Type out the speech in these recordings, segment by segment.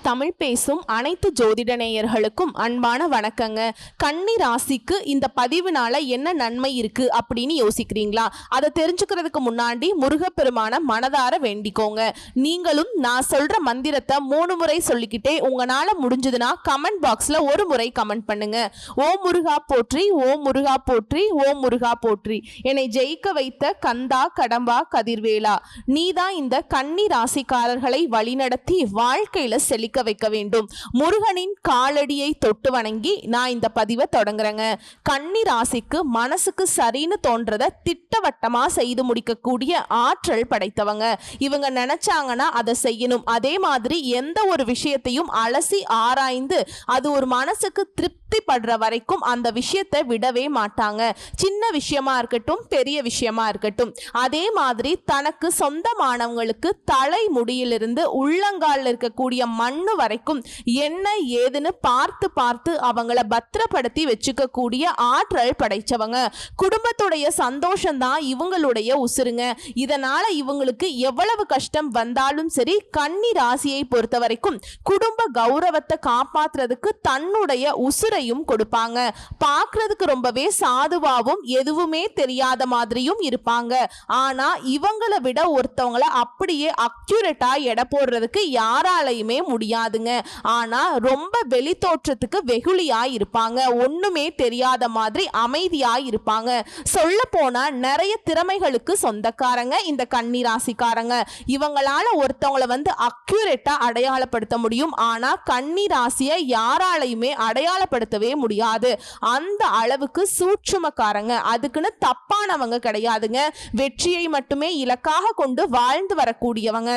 தமிழ் பேசும் அனைத்து ஜோதிட நேயர்களுக்கும் அன்பான வணக்கங்க. கன்னி ராசிக்கு இந்த பதிவுனால என்ன நன்மை இருக்கு அப்படின்னு யோசிக்கிறீங்களா? அதை தெரிஞ்சுக்கிறதுக்கு முன்னாடி முருகப்பெருமான மனதார வேண்டிக்கோங்க. நீங்களும் நான் சொல்ற மந்திரத்தை 3 முறை சொல்லிக்கிட்டே உங்களால முடிஞ்சதுன்னா கமெண்ட் பாக்ஸ்ல ஒரு முறை கமெண்ட் பண்ணுங்க. ஓம் முருகா போற்றி, ஓம் முருகா போற்றி, ஓம் முருகா போற்றி. என்னை ஜெயிக்க வைத்த கந்தா கடம்பா கதிர்வேலா, நீதான் இந்த கன்னி ராசிக்காரர்களை வழிநடத்தி வாழ்க்கையில செழிக்க வைக்க வேண்டும். முருகனின் காலடியை தொட்டு வணங்கி நான் இந்த பதிவை தொடங்குறேங்க. கன்னி ராசிக்கு மனசுக்கு சரின்னு தோன்றத திட்டவட்டமா செய்து முடிக்கக்கூடிய ஆற்றல் படைத்தவங்க. இவங்க நினைச்சாங்கன்னா அதை செய்யணும். அதே மாதிரி எந்த ஒரு விஷயத்தையும் அலசி ஆராய்ந்து அது ஒரு மனசுக்கு திருப்தி படுற வரைக்கும் அந்த விஷயத்தை விடவே மாட்டாங்க. சின்ன விஷயமா இருக்கட்டும், பெரிய விஷயமா இருக்கட்டும். அதே மாதிரி தனக்கு சொந்தமானவங்களுக்கு தலை முடியிலிருந்து உள்ளங்கால் இருக்கக்கூடிய மண்ணு வரைக்கும் என்ன ஏதுன்னு பார்த்து பார்த்து அவங்கள பத்திரப்படுத்தி வச்சுக்க கூடிய ஆற்றல் படைச்சவங்க. குடும்பத்துடைய சந்தோஷம் தான் இவங்களுடைய உசுருங்க. இதனால இவங்களுக்கு எவ்வளவு கஷ்டம் வந்தாலும் சரி, கன்னி ராசியை பொறுத்த வரைக்கும் குடும்ப கௌரவத்தை காப்பாற்றுறதுக்கு தன்னுடைய உசுரையும் கொடுப்பாங்க. பார்க்கறதுக்கு ரொம்பவே சாதுவாகவும் எதுவுமே தெரியாத மாதிரியும் இருப்பாங்க. ஆனா இவங்களை விட ஒருத்தவங்கள அப்படியே அக்யூரேட்டா எடை போடுறதுக்கு யாராலையுமே முடியாதுங்க. ஆனா ரொம்ப வெளி தோற்றத்துக்கு வெகுளியா இருப்பாங்க. ஒண்ணுமே தெரியாத மாதிரி அமைதியா இருப்பாங்க. சொல்ல போனா நிறைய திறமைகளுக்கு சொந்தக்காரங்க இந்த கன்னி ராசிக்காரங்க. இவங்களால ஒருத்தவங்கள அக்யூரேட்டா அடையாளப்படுத்த முடியும். ஆனா கன்னி ராசியை யாராலையுமே அடையாளப்படுத்தவே முடியாது. அந்த அளவுக்கு சூட்சுமக்காரங்க. அதுக்குன்னு தப்பானவங்க கிடையாதுங்க. வெற்றியை மட்டுமே இலக்காக கொண்டு வாழ்ந்து வரக்கூடியவங்க.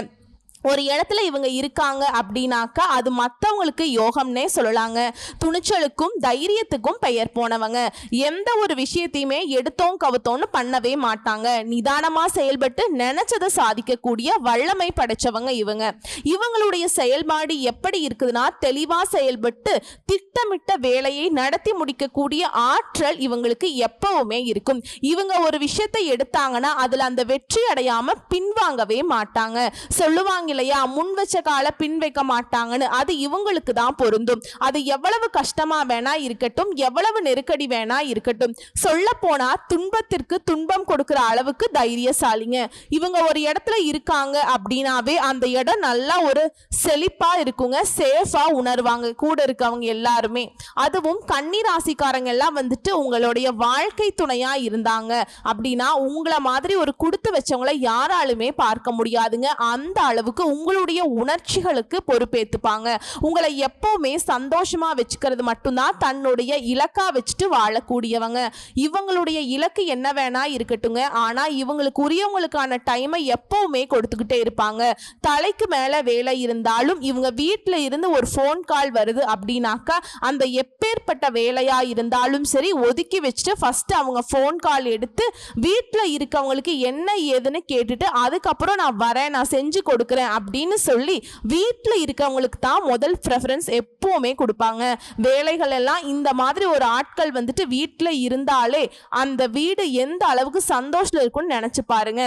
ஒரு இடத்துல இவங்க இருக்காங்க அப்படின்னாக்கா அது மற்றவங்களுக்கு யோகம்னே சொல்லலாங்க. துணிச்சலுக்கும் தைரியத்துக்கும் பெயர் போனவங்க. எந்த ஒரு விஷயத்தையுமே எடுத்தோம் கவுத்தோன்னு பண்ணவே மாட்டாங்க. நிதானமா செயல்பட்டு நினைச்சதை சாதிக்கக்கூடிய வல்லமை படைச்சவங்க இவங்க. இவங்களுடைய செயல்பாடு எப்படி இருக்குதுன்னா, தெளிவா செயல்பட்டு திட்டமிட்ட வேலையை நடத்தி முடிக்கக்கூடிய ஆற்றல் இவங்களுக்கு எப்பவுமே இருக்கும். இவங்க ஒரு விஷயத்தை எடுத்தாங்கன்னா அதுல அந்த வெற்றி அடையாம பின்வாங்கவே மாட்டாங்க. சொல்லுவாங்க இல்லையா, முன் வச்ச கால பின் வைக்க மாட்டாங்கன்னு. அது இவங்களுக்கு தான் பொருந்தும். அது எவ்வளவு கஷ்டமா வேணா இருக்கட்டும், எவ்வளவு நெருக்கடி வேணா இருக்கட்டும். சொல்ல போனா துன்பத்திற்கு துன்பம் கொடுக்கிற அளவுக்கு தைரியசாலிங்க. இவங்க ஒரு இடத்துல இருக்காங்க அப்படின்னாவே அந்த இடம் நல்லா ஒரு செழிப்பா இருக்குங்க. சேஃபா உணர்வாங்க கூட இருக்கவங்க எல்லாருமே. அதுவும் கன்னி ராசிக்காரங்க எல்லாம் உங்களுடைய வாழ்க்கை துணையா இருந்தாங்க அப்படின்னா உங்களை மாதிரி ஒரு கொடுத்து வச்சவங்களை யாராலுமே பார்க்க முடியாதுங்க. அந்த அளவுக்கு உங்களுடைய உணர்ச்சிகளுக்கு பொறுப்பேற்றுப்பாங்க. உங்களை எப்பவுமே சந்தோஷமா வச்சுக்கிறது மட்டும்தான் தன்னுடைய இலக்கா வச்சுட்டு வாழக்கூடியவங்க. இவங்களுடைய இலக்கு என்ன வேணா இருக்கட்டுங்க. ஆனா இவங்களுக்கு உரியவங்களுக்கான டைமை எப்பவுமே கொடுத்துக்கிட்டே இருப்பாங்க. தலைக்கு மேல வேலை இருந்தாலும் இவங்க வீட்டுல இருந்து ஒரு போன் கால் வருது அப்படின்னாக்கா அந்த எப்பேற்பட்ட வேலையா இருந்தாலும் சரி ஒதுக்கி வச்சுட்டு ஃபர்ஸ்ட் அவங்க போன் கால் எடுத்து வீட்டுல இருக்கவங்களுக்கு என்ன ஏதுன்னு கேட்டுட்டு அதுக்கப்புறம் நான் வரேன், நான் செஞ்சு கொடுக்குறேன் அப்படின்னு சொல்லி வீட்டில் இருக்கவங்களுக்கு தான் முதல் ப்ரெஃபரன்ஸ் எப்பவுமே கொடுப்பாங்க. வேலைகள் எல்லாம் இந்த மாதிரி ஒரு ஆட்கள் வீட்டில் இருந்தாலே அந்த வீடு எந்த அளவுக்கு சந்தோஷம் இருக்கும்னு நினைச்சு பாருங்க.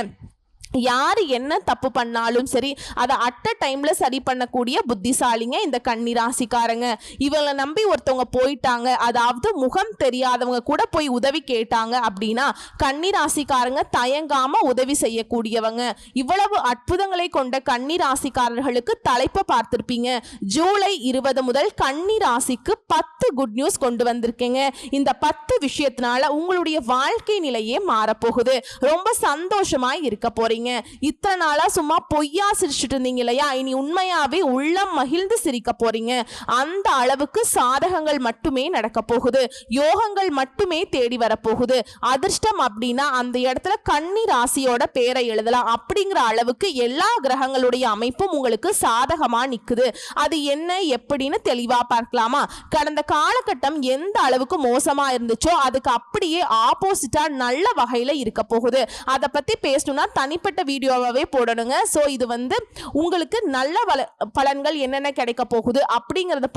யாரு என்ன தப்பு பண்ணாலும் சரி அதை அட் அ டைம்ல சரி பண்ணக்கூடிய புத்திசாலிங்க இந்த கன்னி ராசிக்காரங்க. இவங்களை நம்பி ஒருத்தவங்க போயிட்டாங்க, அதாவது முகம் தெரியாதவங்க கூட போய் உதவி கேட்டாங்க அப்படின்னா கன்னி ராசிக்காரங்க தயங்காம உதவி செய்யக்கூடியவங்க. இவ்வளவு அற்புதங்களை கொண்ட கன்னி ராசிக்காரர்களுக்கு தலைப்பை பார்த்திருப்பீங்க. ஜூலை 20 முதல் கன்னி ராசிக்கு 10 குட் நியூஸ் கொண்டு வந்திருக்கேங்க. இந்த 10 விஷயத்தினால உங்களுடைய வாழ்க்கை நிலையே மாறப்போகுது. ரொம்ப சந்தோஷமா இருக்க போறீங்க. இத்தனை நாளா சும்மா பொய்யா சிரிச்சுட்டு இருந்தீங்க இல்லையா, இனி உண்மையாவே உள்ளம் மகிழ்ந்து சிரிக்க போறீங்க. அந்த அளவுக்கு சாதகங்கள் மட்டுமே நடக்க போகுது. யோகங்கள் மட்டுமே தேடி வரப்போகுது. அதிர்ஷ்டம் அப்படின்னா அந்த இடத்துல கன்னி ராசியோட பேரை எழுதலாம். அப்படிங்கிற அளவுக்கு எல்லா கிரகங்களுடைய அமைப்பும் உங்களுக்கு சாதகமா நிக்குது. அது என்ன எப்படின்னு தெளிவா பார்க்கலாமா? கடந்த காலகட்டம் எந்த அளவுக்கு மோசமா இருந்துச்சோ அதுக்கு அப்படியே ஆப்போசிட்டா நல்ல வகையில இருக்க போகுது. அதை பத்தி பேசணும்னா தனிப்பட்ட தனிப்பட்ட வீடியோவாவே போடணுங்க. ஸோ இது வந்து உங்களுக்கு நல்ல பலன்கள் என்னென்ன கிடைக்க போகுது அப்படிங்கிறத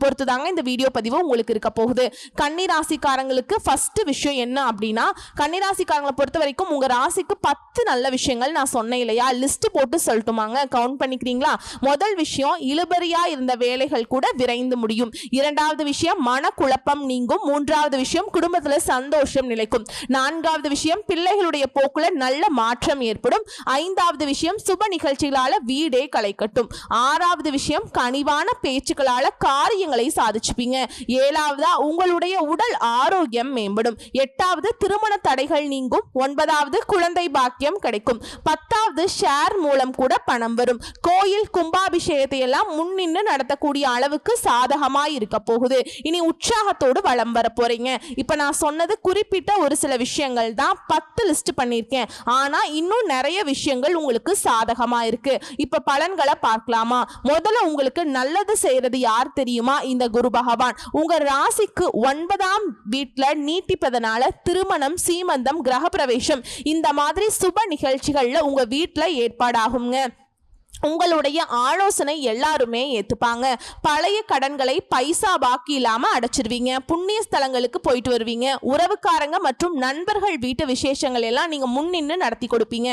பொறுத்து தாங்க இந்த வீடியோ பதிவு உங்களுக்கு இருக்க போகுது. கன்னி ராசிக்காரங்களுக்கு ஃபர்ஸ்ட் விஷயம் என்ன அப்படின்னா, கன்னி ராசிக்காரங்களை பொறுத்த வரைக்கும் உங்க ராசிக்கு 10 நல்ல விஷயங்கள் நான் சொன்னேன் இல்லையா, லிஸ்ட் போட்டு சொல்லட்டுமாங்க, கவுண்ட் பண்ணிக்கிறீங்களா? முதல் விஷயம், இழுபறியா இருந்த வேலைகள் கூட விரைந்து முடியும். இரண்டாவது விஷயம், மனக்குழப்பம் நீங்கும். மூன்றாவது விஷயம், குடும்பத்துல சந்தோஷம் நிலைக்கும். நான்காவது விஷயம், பிள்ளைகளுடைய போக்குல நல்ல மாற்றம் ஏற்படும். ஐந்தாவது விஷயம், சுப நிகழ்ச்சிகளால வீடே களை கட்டும். ஆறாவது விஷயம், கனிவான பேச்சுக்களால காரியங்களை சாதிச்சுப்பீங்க. ஏழாவதா, உங்களுடைய உடல் ஆரோக்கியம் மேம்படும். எட்டாவது, திருமண தடைகள் நீங்கும். ஒன்பதாவது, குழந்தை பாக்கியம் கிடைக்கும். பத்தாவது, ஷேர் மூலம் கூட பணம் வரும். கோயில் கும்பாபிஷேகத்தை எல்லாம் முன்னின்று நடத்தக்கூடிய அளவுக்கு சாதகமாய் இருக்க போகுது. இனி உற்சாகத்தோடு வலம் வர போறீங்க. இப்ப நான் சொன்னது குறிப்பிட்ட ஒரு சில விஷயங்கள் தான், 10 லிஸ்ட் பண்ணிருக்கேன். ஆனா இன்னும் நிறைய விஷயங்கள் உங்களுக்கு சாதகமா இருக்கு. இப்ப பலன்களை பார்க்கலாமா? முதல்ல உங்களுக்கு நல்லது செய்யறது யார் தெரியுமா? இந்த குரு பகவான் உங்க ராசிக்கு 9ஆம் வீட்டுல நீட்டிப்பதனால திருமணம், சீமந்தம், கிரகப்பிரவேசம் இந்த மாதிரி சுப நிகழ்ச்சிகள்ல உங்க வீட்டுல ஏற்பாடாகுங்க. உங்களுடைய ஆலோசனை எல்லாருமே ஏத்துப்பாங்க. பழைய கடன்களை பைசா பாக்கி இல்லாம அடைச்சிருவீங்க. புண்ணிய ஸ்தலங்களுக்கு போயிட்டு வருவீங்க. உறவுக்காரங்க மற்றும் நண்பர்கள் வீட்டு விசேஷங்கள் எல்லாம் நீங்க முன்னின்று நடத்தி கொடுப்பீங்க.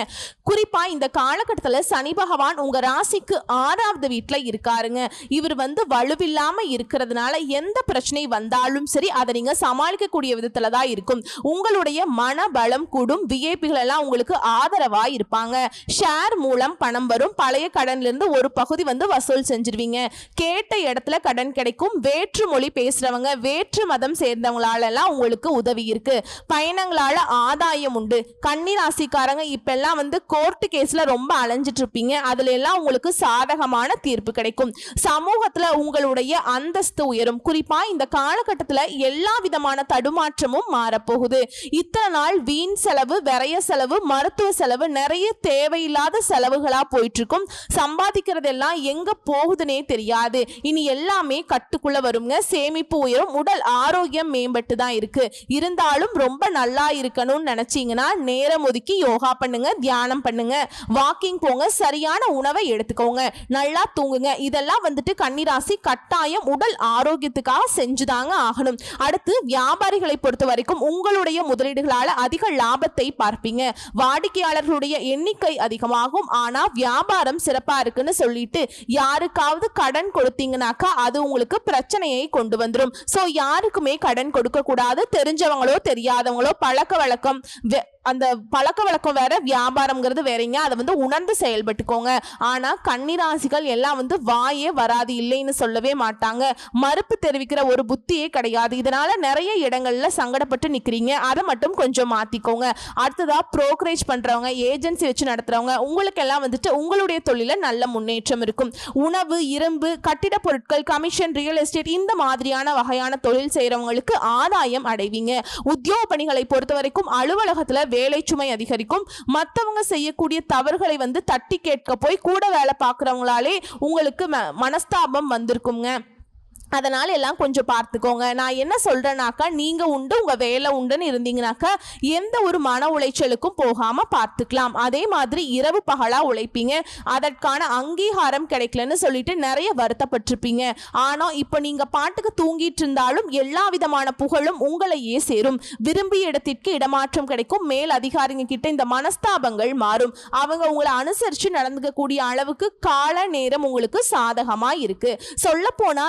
குறிப்பா இந்த காலகட்டத்தில் சனி பகவான் உங்க ராசிக்கு 6ஆவது வீட்டுல இருக்காருங்க. இவர் வந்து வலுவில்லாம இருக்கிறதுனால எந்த பிரச்சனை வந்தாலும் சரி அதை நீங்க சமாளிக்கக்கூடிய விதத்துல தான் இருக்கும். உங்களுடைய மன பலம் கூடும். விஐபிகள் எல்லாம் உங்களுக்கு ஆதரவா இருப்பாங்க. ஷேர் மூலம் பணம் வரும். பழைய கடன்ல இருந்து ஒரு பகுதி வந்து வசூல் செஞ்சிருவீங்க. கேட்ட இடத்துல கடன் கிடைக்கும். வேற்று மொழி பேசுறவங்க, வேற்று மதம் சேர்ந்தவங்களால எல்லாம் உங்களுக்கு உதவி இருக்கு. பயணங்களால ஆதாயம் உண்டு. கன்னி ராசிக்காரங்க இப்பெல்லாம் வந்து கோர்ட்டு கேஸ்ல ரொம்ப அலைஞ்சிட்டு இருப்பீங்க. அதுல எல்லாம் உங்களுக்கு சாதகமான தீர்ப்பு கிடைக்கும். சமூகத்துல உங்களுடைய அந்தஸ்து உயரும். குறிப்பா இந்த காலகட்டத்துல எல்லா விதமான தடுமாற்றமும் மாறப்போகுது. இத்தனை நாள் வீண் செலவு, விரைய செலவு, மருத்துவ செலவு, நிறைய தேவையில்லாத செலவுகளா போயிட்டு இருக்கும். சம்பாதிக்கிறதெல்லாம் எங்க போகுதுன்னே தெரியாது. இனி எல்லாமே கட்டுக்குள்ள வருங்க. சேமிப்பு உயரும். உடல் ஆரோக்கியம் மேம்பட்டு தான் இருக்கு. இருந்தாலும் ரொம்ப நல்லா இருக்கணும்னு நினைச்சீங்கன்னா நேரம் ஒதுக்கி யோகா பண்ணுங்க, தியானம் பண்ணுங்க, வாக்கிங் போங்க, சரியான உணவை எடுத்துக்கோங்க, நல்லா தூங்குங்க. இதெல்லாம் வந்துட்டு கன்னிராசி கட்டாயம் உடல் ஆரோக்கியத்துக்காக செஞ்சுதாங்க ஆகணும். அடுத்து வியாபாரிகளை பொறுத்த வரைக்கும் உங்களுடைய முதலீடுகளால அதிக லாபத்தை பார்ப்பீங்க. வாடிக்கையாளர்களுடைய எண்ணிக்கை அதிகமாகும். ஆனா வியாபாரம் சிறப்பா இருக்குன்னு சொல்லிட்டு யாருக்காவது கடன் கொடுத்தீங்கன்னாக்கா அது உங்களுக்கு பிரச்சனையை கொண்டு வந்துடும். சோ யாருக்குமே கடன் கொடுக்க கூடாது. தெரிஞ்சவங்களோ தெரியாதவங்களோ பழக்க வழக்கம் அந்த பழக்க வழக்கம் வேற, வியாபாரம்ங்கிறது வேறங்க. அதை வந்து உணர்ந்து செயல்பட்டுக்கோங்க. ஆனா கன்னிராசிகள் எல்லாம் வந்து வாயே வராது இல்லைன்னு சொல்லவே மாட்டாங்க. மறுப்பு தெரிவிக்கிற ஒரு புத்தியே கிடையாது. இதனால நிறைய இடங்கள்ல சங்கடப்பட்டு நிக்கிறீங்க. அதை மட்டும் கொஞ்சம் மாத்திக்கோங்க. அடுத்ததா புரோக்கரேஜ் பண்றவங்க, ஏஜென்சி வச்சு நடத்துறவங்க, உங்களுக்கு எல்லாம் வந்துட்டு உங்களுடைய தொழில நல்ல முன்னேற்றம் இருக்கும். உணவு, இரும்பு, கட்டிட பொருட்கள், கமிஷன், ரியல் எஸ்டேட் இந்த மாதிரியான வகையான தொழில் செய்யறவங்களுக்கு ஆதாயம் அடைவீங்க. உத்தியோக பணிகளை பொறுத்த வரைக்கும் அலுவலகத்துல வேலை சுமை அதிகரிக்கும். மற்றவங்க செய்யக்கூடிய தவறுகளை வந்து தட்டி கேட்க போய் கூட வேலை பார்க்குறவங்களாலே உங்களுக்கு மனஸ்தாபம் வந்திருக்குங்க. அதனால எல்லாம் கொஞ்சம் பார்த்துக்கோங்க. நான் என்ன சொல்றேனாக்கா, நீங்க உண்டு உங்க வேலை உண்டுன்னு இருந்தீங்கன்னாக்கா எந்த ஒரு மன உளைச்சலுக்கும் போகாம பார்த்துக்கலாம். அதே மாதிரி இரவு பகலா உழைப்பீங்க. அதற்கான அங்கீகாரம் கிடைக்கலன்னு சொல்லிட்டு நிறைய வருத்தப்பட்டிருப்பீங்க. ஆனா இப்ப நீங்க பாட்டுக்கு தூங்கிட்டு இருந்தாலும் எல்லா விதமான புகழும் உங்களையே சேரும். விரும்பிய இடத்திற்கு இடமாற்றம் கிடைக்கும். மேல் அதிகாரிங்க கிட்ட இந்த மனஸ்தாபங்கள் மாறும். அவங்க உங்களை அனுசரிச்சு நடந்துக்க கூடிய அளவுக்கு கால நேரம் உங்களுக்கு சாதகமா இருக்கு. சொல்ல போனா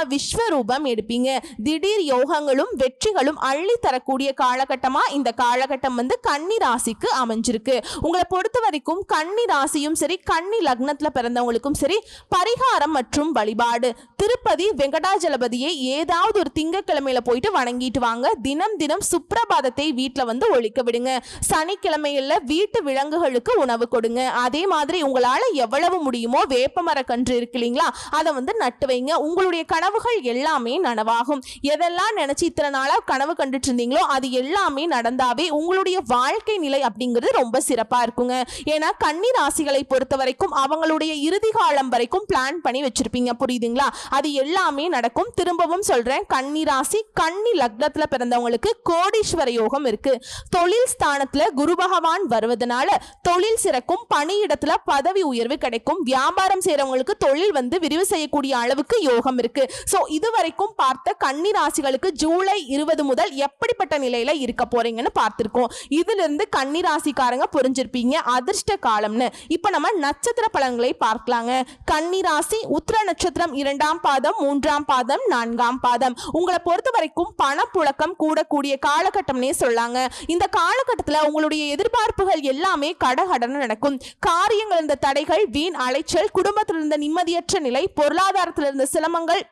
ரூபம் எடுப்பீங்க. திடீர் யோகங்களும் வெற்றிகளும் அள்ளி தரக்கூடிய காலகட்டமா இந்த காலகட்டம் வந்து கன்னி ராசிக்கு அமைஞ்சிருக்கு. உங்களை பொறுத்த வரைக்கும் கன்னி ராசியும் சரி, கன்னி லக்னத்துல பிறந்தவங்களுக்கும் சரி, பரிகாரம் மற்றும் வழிபாடு, திருப்பதி வெங்கடாஜலபதியை ஏதாவது ஒரு திங்கட்கிழமையில போயிட்டு வணங்கிட்டு வாங்க. தினம் தினம் சுப்ரபாதத்தை வீட்டுல வந்து ஒழிக்க விடுங்க. சனிக்கிழமையில வீட்டு விலங்குகளுக்கு உணவு கொடுங்க. அதே மாதிரி உங்களால எவ்வளவு முடியுமோ வேப்பமர கன்று இருக்கு இல்லைங்களா, அதை வந்து நட்டு வைங்க. உங்களுடைய கனவுகள் எல்லாமே நனவாகும். எதெல்லாம் நினைச்சு இத்தனை நாளா கனவு கண்டுட்டு இருந்தீங்களோ அது எல்லாமே நடந்தாவே உங்களுடைய வாழ்க்கை நிலை அப்படிங்கிறது ரொம்ப சிறப்பா இருக்குங்க. ஏன்னா கன்னி ராசிகளை பொறுத்த வரைக்கும் அவங்களுடைய இறுதி காலம் வரைக்கும் பிளான் பண்ணி வச்சிருப்பீங்க, புரியுதுங்களா? அது எல்லாமே நடக்கும். திரும்பவும் சொல்றேன், கன்னி ராசி கன்னி லக்னத்துல பிறந்தவங்களுக்கு கோடீஸ்வர யோகம் இருக்கு. தொழில் ஸ்தானத்துல குரு பகவான் வருவதனால தொழில் சிறக்கும், பணியிடத்துல பதவி உயர்வு கிடைக்கும், வியாபாரம் செய்யறவங்களுக்கு தொழில் விரிவு செய்யக்கூடிய அளவுக்கு யோகம் இருக்கு. சோ இதுவரைக்கும் பார்த்த கன்னி ராசிகளுக்கு ஜூலை 20 முதல் எப்படிப்பட்ட நிலையில இருக்க போறீங்கன்னு பார்த்திருக்கோம். இதுல இருந்து கன்னி ராசிக்காரங்க புரிஞ்சிருப்பீங்க அதிர்ஷ்ட காலம்னு. இப்ப நம்ம நட்சத்திர பலன்களை பார்க்கலாங்க. கன்னி ராசி உத்திர நட்சத்திரம் 2ஆம் பாதம், 3ஆம் பாதம், 4ஆம் பாதம். உங்களை பொறுத்த வரைக்கும் பணப்புழக்கம் கூடக்கூடிய காலகட்டம்னே சொல்லாங்க. இந்த காலகட்டத்தில் உங்களுடைய எதிர்பார்ப்புகள் எல்லாமே கடகடன்னு நடக்கும். காரியங்கள் இருந்த தடைகள், வீண் அலைச்சல், குடும்பத்தில் இருந்த நிம்மதியற்ற நிலை, பொருளாதாரத்தில் இருந்த சிரமங்கள்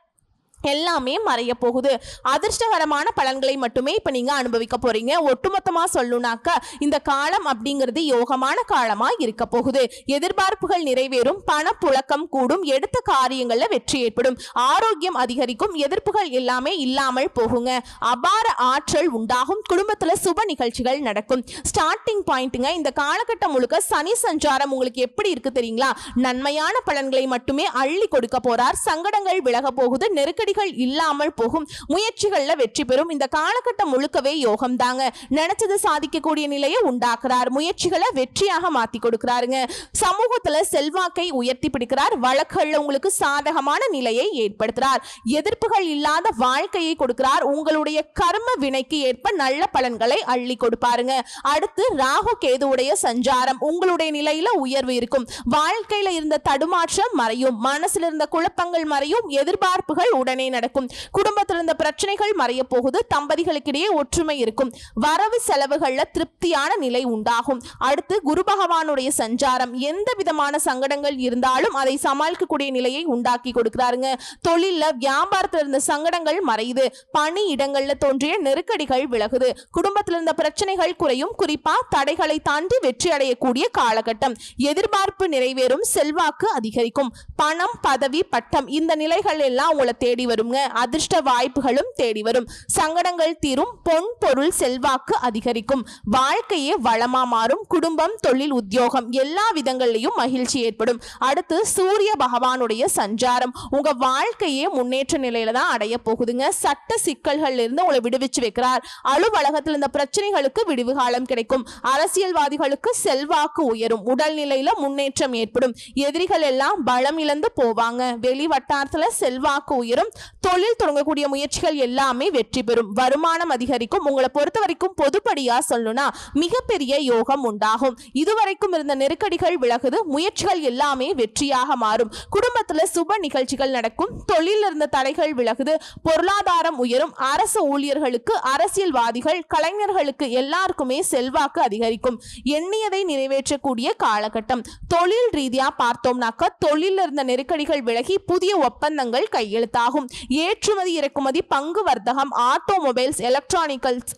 எல்லாமே மறைய போகுது. அதிர்ஷ்டகரமான பலன்களை மட்டுமே இப்ப நீங்க அனுபவிக்க போறீங்க. ஒட்டுமொத்தமா சொல்லணும்னாக்க இந்த காலம் அப்படிங்கிறது யோகமான காலமா இருக்க போகுது. எதிர்பார்ப்புகள் நிறைவேறும், பணப்புழக்கம் கூடும், எடுத்த காரியங்கள்ல வெற்றி ஏற்படும், ஆரோக்கியம் அதிகரிக்கும், எதிர்ப்புகள் எல்லாமே இல்லாமல் போகுங்க, அபார ஆற்றல் உண்டாகும், குடும்பத்துல சுப நிகழ்ச்சிகள் நடக்கும். ஸ்டார்டிங் பாயிண்ட்டுங்க, இந்த காலகட்டம் முழுக்க சனி சஞ்சாரம் உங்களுக்கு எப்படி இருக்கு தெரியுங்களா? நன்மையான பலன்களை மட்டுமே அள்ளி கொடுக்க போறார். சங்கடங்கள் விலக போகுது, நெருக்கடி இல்லாமல் போகும், முயற்சிகள்ல வெற்றி பெறும். இந்த காலகட்டம் முழுக்கவே யோகம் தாங்க. நினைச்சது சாதிக்கக்கூடிய நிலையை உண்டாக்குறார். முயற்சிகளை வெற்றியாக மாத்தி கொடுக்கிறாருங்க. சமூகத்துல செல்வாக்கை உயர்த்தி பிடிக்கிறார். வழக்குகள்ல உங்களுக்கு சாதகமான நிலையை ஏற்படுத்துறார். எதிர்ப்புகள் இல்லாத வாழ்க்கையை கொடுக்கிறார். உங்களுடைய கர்ம வினைக்கு ஏற்ப நல்ல பலன்களை அள்ளி கொடுப்பாருங்க. அடுத்து ராகு கேதுவுடைய சஞ்சாரம். உங்களுடைய நிலையில உயர்வு இருக்கும். வாழ்க்கையில இருந்த தடுமாற்றம் மறையும், மனசுல இருந்த குழப்பங்கள் மறையும், எதிர்பார்ப்புகள் உடனே நடக்கும், குடும்பத்தில் இருந்த பிரச்சனைகள் மறைய போகுது, தம்பதிகளுக்கிடையே ஒற்றுமை இருக்கும், வரவு செலவுகள்ல திருப்தியான நிலை உண்டாகும். அடுத்து குரு பகவானுடைய சஞ்சாரம். எந்த விதமான சங்கடங்கள் இருந்தாலும் அதை சமாளிக்கக்கூடிய நிலையை உண்டாக்கி கொடுக்கிறாருங்க. தொழில்ல வியாபாரத்தில் இருந்த சங்கடங்கள் மறையுது, பணி இடங்கள்ல தோன்றிய நெருக்கடிகள் விலகுது, குடும்பத்தில் இருந்த பிரச்சனைகள் குறையும், குறிப்பா தடைகளை தாண்டி வெற்றி அடையக்கூடிய காலகட்டம். எதிர்பார்ப்பு நிறைவேறும், செல்வாக்கு அதிகரிக்கும், பணம், பதவி, பட்டம் இந்த நிலைகள் எல்லாம் உங்களை தேடி வருங்க. அதிர்ஷ்ட வாய்ப்புகளும் தேடி வரும், சங்கடங்கள் தீரும், பொன் பொருள் செல்வாக்கு அதிகரிக்கும், வாழ்க்கையே வளமா மாறும், குடும்பம், தொழில், உத்தியோகம் எல்லா விதங்களிலும் மகிழ்ச்சி ஏற்படும். அடுத்து சூரிய பகவானுடைய சஞ்சாரம். உங்க வாழ்க்கையே முன்னேற்ற நிலையில தான் அடைய போகுதுங்க. சட்ட சிக்கல்கள்ல இருந்து உங்களை விடுவிச்சு வைக்கிறார். அலுவலகத்தில் இந்த பிரச்சனைகளுக்கு விடுவு காலம் கிடைக்கும். அரசியல்வாதிகளுக்கு செல்வாக்கு உயரும், உடல்நிலையில முன்னேற்றம் ஏற்படும், எதிரிகள் எல்லாம் பலம் இழந்து போவாங்க, வெளி வட்டாரத்துல செல்வாக்கு உயரும், தொழில் தொடங்கக்கூடிய முயற்சிகள் எல்லாமே வெற்றி பெறும், வருமானம் அதிகரிக்கும். உங்களை பொறுத்த வரைக்கும் பொதுப்படியா சொல்லணும்னா மிகப்பெரிய யோகம் உண்டாகும். இதுவரைக்கும் இருந்த நெருக்கடிகள் விலகுது, முயற்சிகள் எல்லாமே வெற்றியாக மாறும், குடும்பத்துல சுப நிகழ்ச்சிகள் நடக்கும், தொழில் இருந்த தடைகள் விலகுது, பொருளாதாரம் உயரும், அரசு ஊழியர்களுக்கு, அரசியல்வாதிகள், கலைஞர்களுக்கு எல்லாருக்குமே செல்வாக்கு அதிகரிக்கும், எண்ணியதை நிறைவேற்றக்கூடிய காலகட்டம். தொழில் ரீதியா பார்த்தோம்னாக்க தொழில் இருந்த நெருக்கடிகள் விலகி புதிய ஒப்பந்தங்கள் கையெழுத்தாகும். ஏற்றுமதி இறக்குமதி, பங்கு வர்த்தகம், ஆட்டோமொபைல்ஸ், எலக்ட்ரானிக்கல்ஸ்,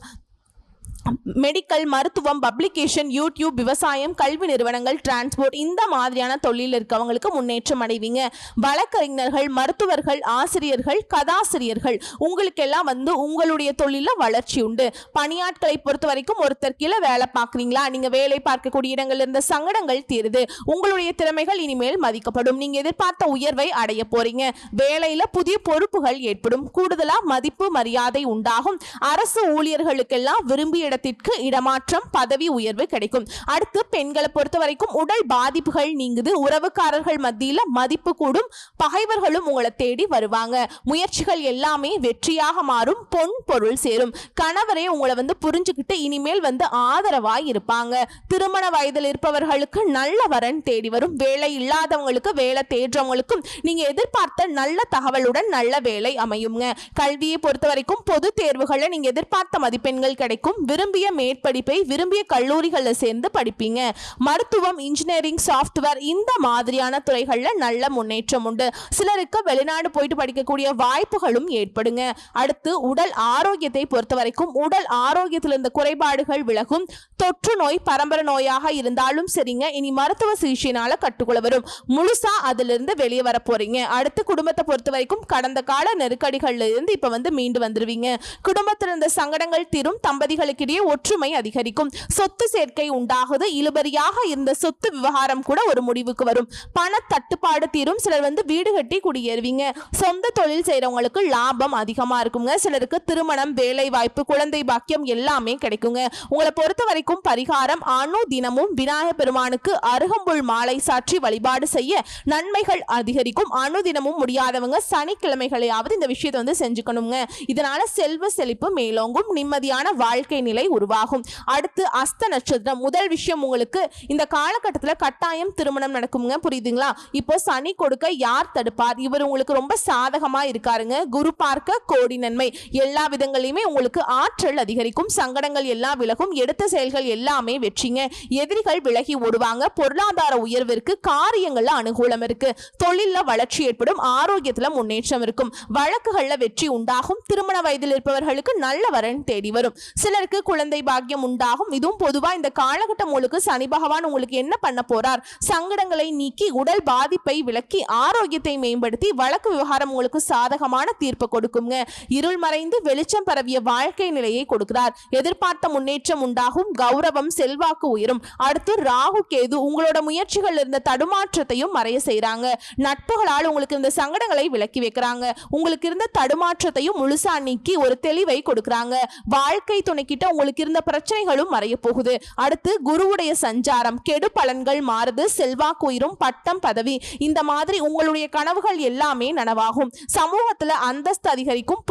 மெடிக்கல், மருத்துவம், பப்ளிகேஷன், யூடியூப், விவசாயம், கல்வி நிறுவனங்கள், டிரான்ஸ்போர்ட் இந்த மாதிரியான தொழில் இருக்கவங்களுக்கு முன்னேற்றம் அடைவீங்க. வழக்கறிஞர்கள், மருத்துவர்கள், ஆசிரியர்கள், கதாசிரியர்கள் உங்களுக்கெல்லாம் உங்களுடைய தொழில வளர்ச்சி உண்டு. பணியாட்களை பொறுத்த வரைக்கும் ஒருத்தர் கீழே வேலை பார்க்குறீங்களா, நீங்க வேலை பார்க்கக்கூடிய இடங்கள் இருந்த சங்கடங்கள் தீருது, உங்களுடைய திறமைகள் இனிமேல் மதிக்கப்படும், நீங்க எதிர்பார்த்த உயர்வை அடைய போறீங்க, வேலையில புதிய பொறுப்புகள் ஏற்படும், கூடுதலா மதிப்பு மரியாதை உண்டாகும், அரசு ஊழியர்களுக்கெல்லாம் விரும்பிய இடத்திற்கு இடமாற்றம், பதவி உயர்வு கிடைக்கும். அடுத்து பெண்களை பொறுத்த வரைக்கும் உடல் பாதிப்புகள் நீங்குது, உறவுக்காரர்கள் மத்தியில மதிப்பு கூடும், பகைவர்களும் உங்களை தேடி வருவாங்க, முயற்சிகள் எல்லாமே வெற்றியாக மாறும், பொன் பொருள் சேரும், கணவரே உங்களை புரிஞ்சுக்கிட்டு இனிமேல் ஆதரவாய் இருப்பாங்க, திருமண வயதில் இருப்பவர்களுக்கு நல்ல வரன் தேடி வரும், வேலை இல்லாதவங்களுக்கு வேலை தேடுறவங்களுக்கும் நீங்க எதிர்பார்த்த நல்ல தகவலுடன் நல்ல வேலை அமையுங்க. கல்வியை பொறுத்த வரைக்கும் பொது தேர்வுகளை நீங்க எதிர்பார்த்த மதிப்பெண்கள் கிடைக்கும், விரும்பிய மேற்படிப்பை விரும்பிய கல்லூரிகளில் சேர்ந்து படிப்பீங்க. மருத்துவம், இன்ஜினியரிங், சாஃப்ட்வேர் இந்த மாதிரியான துறைகளில் நல்ல முன்னேற்றம் உண்டு. சிலருக்கு வெளிநாடு போயிட்டு படிக்கக்கூடிய வாய்ப்புகளும் ஏற்படுங்க. அடுத்து உடல் ஆரோக்கியத்தை பொறுத்த வரைக்கும் உடல் ஆரோக்கியத்தில் இருந்த குறைபாடுகள் விலகும். தொற்று நோய் பரம்பரை நோயாக இருந்தாலும் சரிங்க, இனி மருத்துவ சிகிச்சையினால கட்டுக்குள்ள வரும். முழுசா அதிலிருந்து வெளியே வர போறீங்க. அடுத்து குடும்பத்தை பொறுத்த வரைக்கும் கடந்த கால நெருக்கடிகள்ல இருந்து இப்ப மீண்டு வந்துருவீங்க. குடும்பத்தில் இருந்த சங்கடங்கள் தீரும். தம்பதிகளுக்கிடையே ஒற்றுமை அதிகரிக்கும். சொத்து சேர்க்கை உண்டாகுது. இழுபறியாக இருந்த சொத்து விவகாரம் கூட ஒரு முடிவுக்கு வரும். பண தட்டுப்பாடு தீரும். சிலர் வீடு கட்டி குடியேறுவீங்க. சொந்த தொழில் செய்யறவங்களுக்கு லாபம் அதிகமா இருக்குங்க. சிலருக்கு திருமணம், வேலை வாய்ப்பு, குழந்தை பாக்கியம் எல்லாமே கிடைக்குங்க. உங்களை பொறுத்த வரைக்கும் பரிகாரம் தினமும் விநாயகர் பெருமானுக்கு அருகம்புல் மாலை சாற்றி வழிபாடு செய்ய நன்மைகள் அதிகரிக்கும். தினமும் முடியாதவங்க சனிக்கிழமைகளையாவது இந்த விஷயத்தை செஞ்சுக்கணுங்க. இதனால செல்வ செழிப்பு மேலோங்கும். நிம்மதியான வாழ்க்கை நிலை உருவாகும். அடுத்து அஸ்த நட்சத்திரம். முதல் விஷயம், உங்களுக்கு இந்த காலகட்டத்தில் கட்டாயம் திருமணம் நடக்குங்க. புரியுதுங்களா? இப்போ சனி கொடுக்க யார் தடுப்பார்? இவர் உங்களுக்கு ரொம்ப சாதகமா இருக்காருங்க. குரு பார்க்க கோடி நன்மை. எல்லா விதங்களிலுமே உங்களுக்கு ஆற்றல் அதிகரிக்கும். சங்கடங்கள் எல்லாம் விலகும். எடுத்த செயல்கள் எல்லாமே வெற்றிங்க. எதிரிகள் விலகி ஓடுவாங்க. பொருளாதார உயர்விற்கு, காரியங்கள்ல அனுகூலம் இருக்கு. தொழில்ல வளர்ச்சி ஏற்படும். ஆரோக்கியத்துல முன்னேற்றம் இருக்கும். வழக்குகள்ல வெற்றி உண்டாகும். திருமண வயதில் இருப்பவர்களுக்கு நல்ல வரன் தேடி வரும். சிலருக்கு குழந்தை பாக்கியம் உண்டாகும். இதுவும் பொதுவா இந்த காலகட்டம் உங்களுக்கு சனி பகவான் உங்களுக்கு என்ன பண்ண போறார்? சங்கடங்களை நீக்கி உடல் பாதிப்பை விலக்கி ஆரோக்கியத்தை மேம்படுத்தி வழக்கு விவகாரம் உங்களுக்கு சாதகமான தீர்ப்பு கொடுக்குங்க. இருள் மறைந்து வெளிச்சம் பரவிய வாழ்க்கை நிலையை கொடுக்கிறார். எதிர்பார்த்த முன்னேற்றம் உண்டாகும். கௌரவம், செல்வாக்கு உயரும். அடுத்து ராகு கேது உங்களோட முயற்சிகள் இருந்த தடுமாற்றத்தையும் மறைய செய்யறாங்க. நட்புகளால் உங்களுக்கு இருந்த சங்கடங்களை விலக்கி வைக்கிறாங்க. உங்களுக்கு இருந்த தடுமாற்றத்தையும் முழுசா நீக்கி ஒரு தெளிவை கொடுக்கறாங்க. வாழ்க்கை துணைக்கிட்ட உங்களுக்கு இருந்த பிரச்சனைகளும் மறைய போகுது. அடுத்து குருவுடைய சஞ்சாரம். கெடு பலன்கள் மாறுது. செல்வாக்கு உயரும். பட்டம், பதவி இந்த மாதிரி உங்களுடைய கனவுகள் எல்லாமே நனவாகும். சமூகத்துல அந்தஸ்து அதிகரிக்கும்.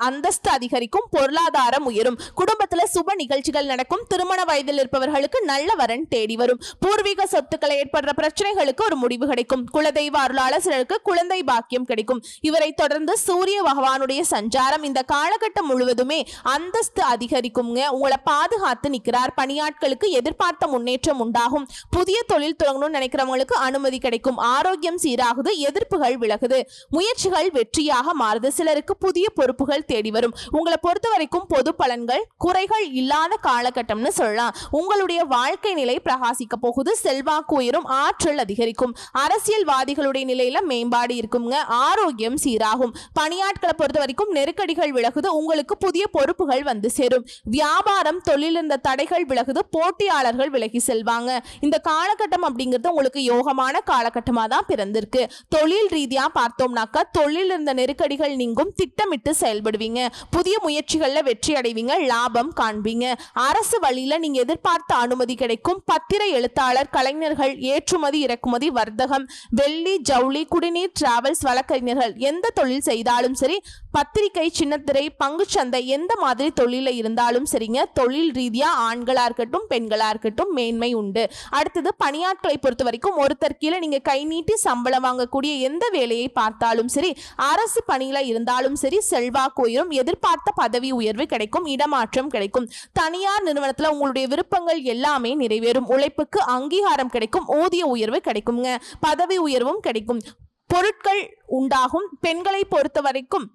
அந்தஸ்து அதிகரிக்கும். பொருளாதாரம் உயரும். குடும்பத்துல சுப நிகழ்ச்சிகள் நடக்கும். திருமண வயதில் இருப்பவர்களுக்கு நல்ல வரன் தேடி வரும். பூர்வீக சொத்துக்களை ஏற்படுற பிரச்சனைகளுக்கு ஒரு முடிவு கிடைக்கும். குலதெய்வ அருளாளர் சிலருக்கு குழந்தை பாக்கியம் கிடைக்கும். இவரை தொடர்ந்து சூரிய பகவானுடைய சஞ்சாரம். இந்த காலகட்டம் முழுவதுமே அந்தஸ்து அதிகரிக்குங்க. உங்களை பாதுகாத்து நிற்கிறார். பணியாட்களுக்கு எதிர்பார்த்த முன்னேற்றம் உண்டாகும். புதிய தொழில் தொடங்கணும்னு நினைக்கிறவங்களுக்கு அனுமதி கிடைக்கும். ஆரோக்கியம் சீராகுது. எதிர்ப்புகள் விலகுது. முயற்சிகள் வெற்றியாக மாறுது. சிலருக்கு புதிய பொறுப்புகள் தேடி வரும். உங்களை பொறுத்த வரைக்கும் பொது பலன்கள் குறைகள் இல்லாத காலகட்டம்னு சொல்லலாம். உங்களுடைய வாழ்க்கை நிலை பிரகாசிக்க போகுது. செல்வாக்கு உயரும். ஆற்றல் அதிகரிக்கும். அரசியல்வாதிகளுடைய நிலையில மேம்பாடு இருக்குங்க. ஆரோக்கியம் சீராகும். பணியாட்களை பொறுத்த வரைக்கும் நெருக்கடிகள் விலகுது. உங்களுக்கு புதிய பொறுப்புகள் வந்து சேரும். வியாபாரம், தொழில் இருந்த தடைகள் விலகுது. போட்டியாளர்கள் விலகி செல்வாங்க. இந்த காலகட்டம் அப்படிங்கிறது உங்களுக்கு யோகமான காலகட்டமா தான் பிறந்திருக்கு. தொழில் ரீதியா பார்த்தோம்னாக்கா தொழில் இருந்த நெருக்கடிகள் நீங்கும். திட்டமிட்டு செயல்படுவீங்க. புதிய முயற்சிகள்ல வெற்றி அடைவீங்க. லாபம் காண்பீங்க. அரசு வழியில நீங்க எதிர்பார்த்த அனுமதி கிடைக்கும். பத்திர எழுத்தாளர், கலைஞர்கள், ஏற்றுமதி இறக்குமதி, வர்த்தகம், வெள்ளி, ஜவுளி, குடிநீர், டிராவல்ஸ், வழக்கறிஞர்கள் எந்த தொழில் செய்தாலும் சரி, பத்திரிகை, சின்னத்திரை, பங்குச்சந்தை எந்த மாதிரி தொழில இருந்தாலும் சரிங்க, தொழில் ரீதியா ஆண்களா இருக்கட்டும் பெண்களா இருக்கட்டும் மேன்மை உண்டு. அடுத்தது பணியாட்களை பொறுத்த வரைக்கும் ஒருத்தர் கீழே நீங்க கை நீட்டி சம்பளம் வாங்கக்கூடிய எந்த வேலையை பார்த்தாலும் சரி, அரசு பணியில இருந்தாலும் சரி, செல்வாக்கு உயரும். எதிர்பார்த்த பதவி உயர்வு கிடைக்கும். இடமாற்றம் கிடைக்கும். தனியார் நிறுவனத்துல உங்களுடைய விருப்பங்கள் எல்லாமே நிறைவேறும். உழைப்புக்கு அங்கீகாரம் கிடைக்கும். ஊதிய உயர்வு கிடைக்குங்க. பதவி உயர்வும் கிடைக்கும். பொருட்கள் உண்டாகும். பெண்களை பொறுத்த வரைக்கும்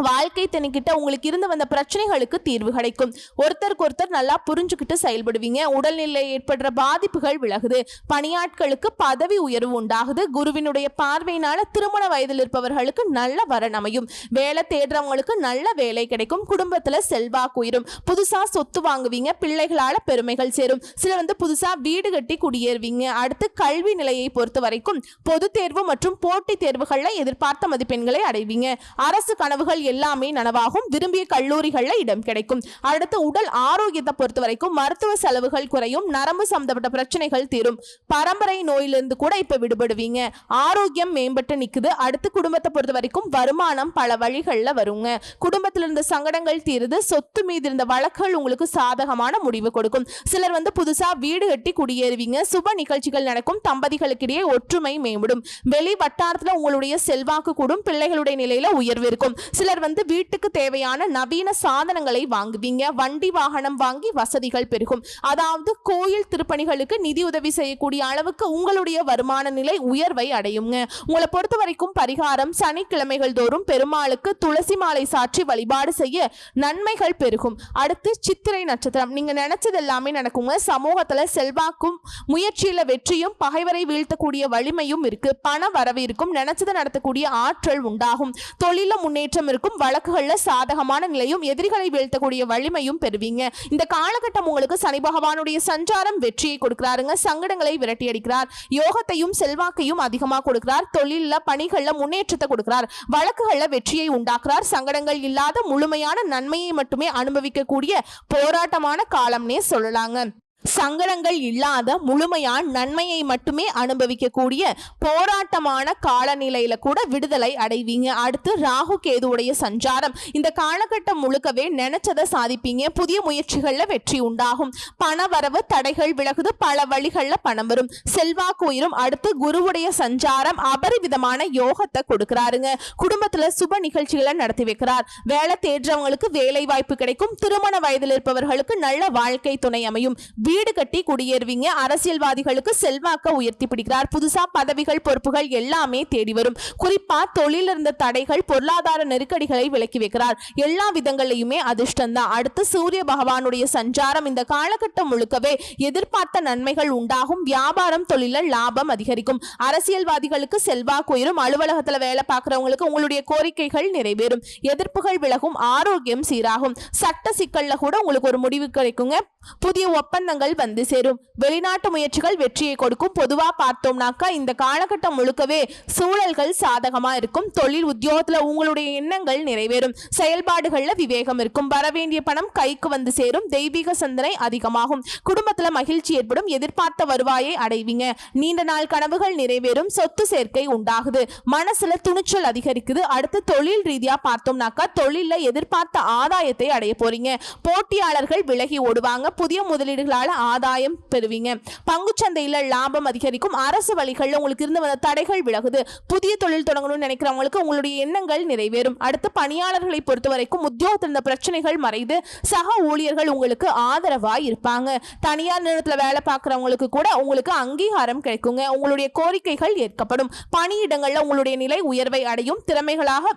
வாழ்க்கை திணைக்கிட்ட உங்களுக்கு இருந்து வந்த பிரச்சனைகளுக்கு தீர்வு கிடைக்கும். ஒருத்தருக்கு ஒருத்தர் நல்லா புரிஞ்சுக்கிட்டு செயல்படுவீங்க. உடல்நிலை ஏற்படுற பாதிப்புகள் விலகுது. பணியாட்களுக்கு பதவி உயர்வு உண்டாகுது. குருவினுடைய பார்வையினால திருமண வயதில் இருப்பவர்களுக்கு நல்ல வரன் அமையும். வேலை தேடுறவங்களுக்கு நல்ல வேலை கிடைக்கும். குடும்பத்துல செல்வாக்கு உயரும். புதுசா சொத்து வாங்குவீங்க. பிள்ளைகளால பெருமைகள் சேரும். சில புதுசா வீடு கட்டி குடியேறுவீங்க. அடுத்து கல்வி நிலையை பொறுத்த வரைக்கும் பொது தேர்வு மற்றும் போட்டித் தேர்வுகள்ல எதிர்பார்த்த மதிப்பெண்களை அடைவீங்க. அரசு கனவுகள் எல்லாமே நனவாகும். விரும்பிய கல்லூரிகள்ல இடம் கிடைக்கும். அடுத்து உடல் ஆரோக்கியத்தை பொறுத்த வரைக்கும் மருத்துவ செலவுகள் குறையும். நரம்பு சம்பந்தப்பட்ட பிரச்சனைகள் தீரும். பரம்பரை நோயிலிருந்து கூட இப்ப விடுபடுவீங்க. ஆரோக்கியம் மேம்பட்டு நிக்குது. அடுத்து குடும்பத்தை பொறுத்த வரைக்கும் வருமானம் பல வழிகள்ல வருங்க. குடும்பத்தில் இருந்த சங்கடங்கள் தீருது. சொத்து மீது இருந்த வழக்குகள் உங்களுக்கு சாதகமான முடிவு கொடுக்கும். சிலர் புதுசா வீடு கட்டி குடியேறுவீங்க. சுப நிகழ்ச்சிகள் நடக்கும். தம்பதிகளுக்கிடையே ஒற்றுமை மேம்படும். வெளி வட்டாரத்துல உங்களுடைய செல்வாக்கு கூடும். பிள்ளைகளுடைய நிலையில உயர்வு இருக்கும். சிலர் சிலர் வீட்டுக்கு தேவையான நவீன சாதனங்களை வாங்குவீங்க. வண்டி வாகனம் வாங்கி வசதிகள் பெருகும். அதாவது கோயில் திருப்பணிகளுக்கு நிதி உதவி செய்யக்கூடிய அளவுக்கு உங்களுடைய வருமான நிலை உயர்வை அடையுங்க. உங்களை பொறுத்த வரைக்கும் பரிகாரம், சனிக்கிழமைகள் தோறும் பெருமாளுக்கு துளசி மாலை சாற்றி வழிபாடு செய்ய நன்மைகள் பெருகும். அடுத்து சித்திரை நட்சத்திரம். நீங்க நினைச்சது எல்லாமே நடக்குங்க. சமூகத்துல செல்வாக்கும் முயற்சியில வெற்றியும் பகைவரை வீழ்த்தக்கூடிய வலிமையும் இருக்கு. பண வரவு இருக்கும். நினைச்சதை நடத்தக்கூடிய ஆற்றல் உண்டாகும். தொழில முன்னேற்றம் இருக்கும். வழக்குகள்ல சாதகமான நிலையும் எதிரிகளை வீழ்த்தக்கூடிய வலிமையும் பெறுவீங்க. இந்த காலகட்டம் உங்களுக்கு சனி பகவானுடைய சஞ்சாரம் வெற்றியை கொடுக்கிறாருங்க. சங்கடங்களை விரட்டி அடிக்கிறார். யோகத்தையும் செல்வாக்கையும் அதிகமாக கொடுக்கிறார். தொழில பணிகள்ல முன்னேற்றத்தை கொடுக்கிறார். வழக்குகள்ல வெற்றியை உண்டாக்குறார். சங்கடங்கள் இல்லாத முழுமையான நன்மையை மட்டுமே அனுபவிக்கக்கூடிய போராட்டமான காலம்னே சொல்லலாங்க. சங்கடங்கள் இல்லாத முழுமையான நன்மையை மட்டுமே அனுபவிக்கக்கூடிய போராட்டமான காலநிலையில கூட விடுதலை அடைவீங்க. அடுத்து ராகு கேதுவுடைய சஞ்சாரம். இந்த காலகட்டம் முழுக்கவே நினைச்சதை சாதிப்பீங்க. புதிய முயற்சிகள்ல வெற்றி உண்டாகும். பண வரவு தடைகள் விலகுது. பல வழிகள்ல பணம் வரும். செல்வாக்கு உயரும். அடுத்து குருவுடைய சஞ்சாரம் அபரிவிதமான யோகத்தை கொடுக்கிறாருங்க. குடும்பத்துல சுப நிகழ்ச்சிகளை நடத்தி வைக்கிறார். வேலை தேடுறவங்களுக்கு வேலை வாய்ப்பு கிடைக்கும். திருமண வயதில் இருப்பவர்களுக்கு நல்ல வாழ்க்கை துணை அமையும். வீடு கட்டி குடியேறுவீங்க. அரசியல்வாதிகளுக்கு செல்வாக்க உயர்த்தி பிடிக்கிறார். புதுசா பதவிகள் பொறுப்புகள் எல்லாமே தேடி வரும். குறிப்பா தொழில் இருந்த தடைகள் பொருளாதார நெருக்கடிகளை விலக்கி வைக்கிறார். எல்லா விதங்களையுமே அதிர்ஷ்டம் தான். அடுத்து சூரிய பகவானுடைய சஞ்சாரம். இந்த காலகட்டம் முழுக்கவே எதிர்பார்த்த நன்மைகள் உண்டாகும். வியாபாரம் தொழில லாபம் அதிகரிக்கும். அரசியல்வாதிகளுக்கு செல்வாக்கு உயரும். அலுவலகத்துல வேலை பார்க்கிறவங்களுக்கு உங்களுடைய கோரிக்கைகள் நிறைவேறும். எதிர்ப்புகள் விலகும். ஆரோக்கியம் சீராகும். சட்ட சிக்கல்ல கூட உங்களுக்கு ஒரு முடிவு கிடைக்குங்க. புதிய ஒப்பந்தங்கள் சேரும். வெளிநாட்டு முயற்சிகள் வெற்றியை கொடுக்கும். பொதுவா பார்த்தோம்னாக்கா இந்த காலகட்டம் முழுக்கவே சூழல்கள் சாதகமா இருக்கும். தொழில் உத்தியோகத்துல உங்களுடைய எண்ணங்கள் நிறைவேறும். செயல்பாடுகள்ல விவேகம் இருக்கும். வரவேண்டிய பணம் கைக்கு சேரும். தெய்வீக சிந்தனை அதிகமாகும். குடும்பத்துல மகிழ்ச்சி ஏற்படும். எதிர்பார்த்த வருவாயை அடைவீங்க. நீண்ட நாள் கனவுகள் நிறைவேறும். சொத்து சேர்க்கை உண்டாகுது. மனசுல துணிச்சல் அதிகரிக்குது. அடுத்து தொழில் ரீதியா பார்த்தோம்னாக்கா தொழில எதிர்பார்த்த ஆதாயத்தை அடைய போறீங்க. போட்டியாளர்கள் விலகி ஓடுவாங்க. புதிய முதலீடுகளால ஆதாயம் பெறுவீங்க. பங்குச்சந்தையில லாபம் அதிகரிக்கும். அரசு வழிகளில் உங்களுக்கு இருந்து வந்த தடைகள் விலகுது. புதிய தொழில் தொடங்கணும்னு நினைக்கிறவங்களுக்கு உங்களுடைய எண்ணங்கள் நிறைவேறும். அடுத்து பணியாளர்களை பொறுத்த வரைக்கும் உத்தியோகத்தில் இருந்த பிரச்சனைகள் மறைந்து சக ஊழியர்கள் உங்களுக்கு ஆதரவாய் இருப்பாங்க. தனியார் நிறுவனத்தில் வேலை பார்க்கிறவங்களுக்கு கூட உங்களுக்கு அங்கீகாரம் கிடைக்குங்க. உங்களுடைய கோரிக்கைகள் ஏற்கப்படும். பணியிடங்கள்ல உங்களுடைய நிலை உயர்வை அடையும். திறமைகளாக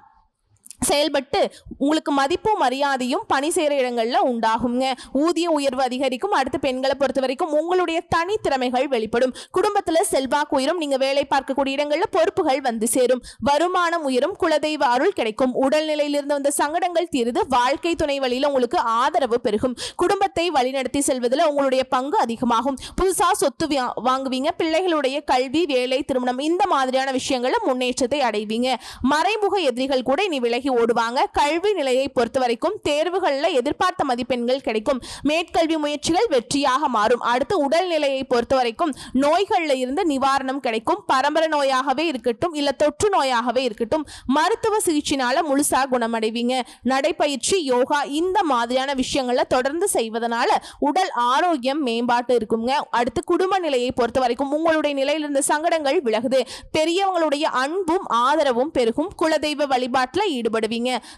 செயல்பட்டு உங்களுக்கு மதிப்பும் மரியாதையும் பணி செய்கிற இடங்கள்ல உண்டாகுங்க. ஊதிய உயர்வு அதிகரிக்கும். அடுத்து பெண்களை பொறுத்த வரைக்கும் உங்களுடைய தனி திறமைகள் வெளிப்படும். குடும்பத்துல செல்வாக்கு உயரும். நீங்க வேலை பார்க்கக்கூடிய இடங்கள்ல பொறுப்புகள் சேரும். வருமானம் உயரும். குலதெய்வ அருள் கிடைக்கும். உடல்நிலையிலிருந்து வந்த சங்கடங்கள் தீருது. வாழ்க்கை துணை வழியில உங்களுக்கு ஆதரவு பெருகும். குடும்பத்தை வழிநடத்தி செல்வதில் உங்களுடைய பங்கு அதிகமாகும். புதுசா சொத்து வாங்குவீங்க. பிள்ளைகளுடைய கல்வி, வேலை, திருமணம் இந்த மாதிரியான விஷயங்கள்ல முன்னேற்றத்தை அடைவீங்க. மறைமுக எதிரிகள் கூட இனி விலகி ஓடுவாங்க. கல்வி நிலையை பொறுத்த வரைக்கும் தேர்வுகள்ல எதிர்பார்த்த மதிப்பெண்கள் கிடைக்கும். மேற்கல்வி முயற்சிகள் வெற்றியாக மாறும். அடுத்து உடல்நிலையை பொறுத்த வரைக்கும் நோய்கள்ல இருந்து நிவாரணம் கிடைக்கும். பரம்பரை நோயாகவே இருக்கட்டும் இல்ல தொற்று நோயாகவே இருக்கட்டும் மருத்துவ சிகிச்சையினால முழுசா குணமடைவீங்க. நடைப்பயிற்சி, யோகா இந்த மாதிரியான விஷயங்களை தொடர்ந்து செய்வதனால உடல் ஆரோக்கியம் மேம்பாட்டு இருக்குங்க. அடுத்து குடும்ப நிலையை பொறுத்த வரைக்கும் உங்களுடைய நிலையில இருந்த சங்கடங்கள் விலகுது. பெரியவங்களுடைய அன்பும் ஆதரவும் பெருகும். குலதெய்வ வழிபாட்டுல ஈடுபடுவீங்க.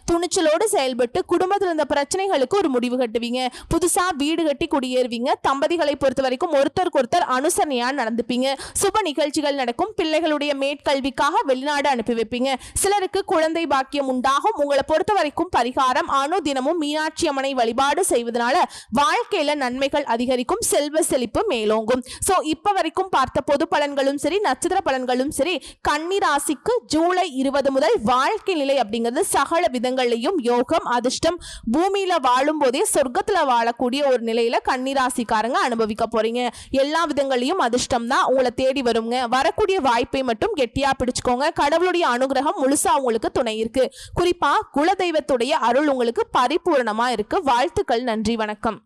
துணிச்சலோடு செயல்பட்டு குடும்பத்தில் இருந்த பிரச்சனைகளுக்கு ஒரு முடிவு கட்டுவீங்க. புதுசா வீடு கட்டி குடியேறுவீங்க. தம்பதிகளை பொறுத்த வரைக்கும் ஒருத்தருக்கு ஒருத்தர் அனுசரணையா நடந்துப்பீங்க. சுப நிகழ்ச்சிகள் நடக்கும். பிள்ளைகளுடைய மேற்கல்விக்காக வெளிநாடு அனுப்பி வைப்பீங்க. சிலருக்கு குழந்தை பாக்கியம் உண்டாகும். உங்களை பொறுத்த வரைக்கும் பரிகாரம் அனுதினமும் மீனாட்சி அம்மனை வழிபாடு செய்வதனால வாழ்க்கையில நன்மைகள் அதிகரிக்கும். செல்வ செழிப்பு மேலோங்கும். சோ இப்ப வரைக்கும் பார்த்த பொது பலன்களும் சரி நட்சத்திர பலன்களும் சரி கன்னி ராசிக்கு ஜூலை 20 முதல் வாழ்க்கை நிலை அப்படிங்கிறது சகல விதங்களையும் யோகம் அதிர்ஷ்டம் பூமியில வாழும் போதே சொர்க்கத்துல வாழக்கூடிய ஒரு நிலையில கன்னிராசிக்காரங்க அனுபவிக்க போறீங்க. எல்லா விதங்களையும் அதிர்ஷ்டம் தான் உங்களை தேடி வருங்க. வரக்கூடிய வாய்ப்பை மட்டும் கெட்டியா பிடிச்சுக்கோங்க. கடவுளுடைய அனுகிரகம் முழுசா உங்களுக்கு துணை இருக்கு. குறிப்பா குலதெய்வத்துடைய அருள் உங்களுக்கு பரிபூரணமா இருக்கு. வாழ்த்துக்கள். நன்றி, வணக்கம்.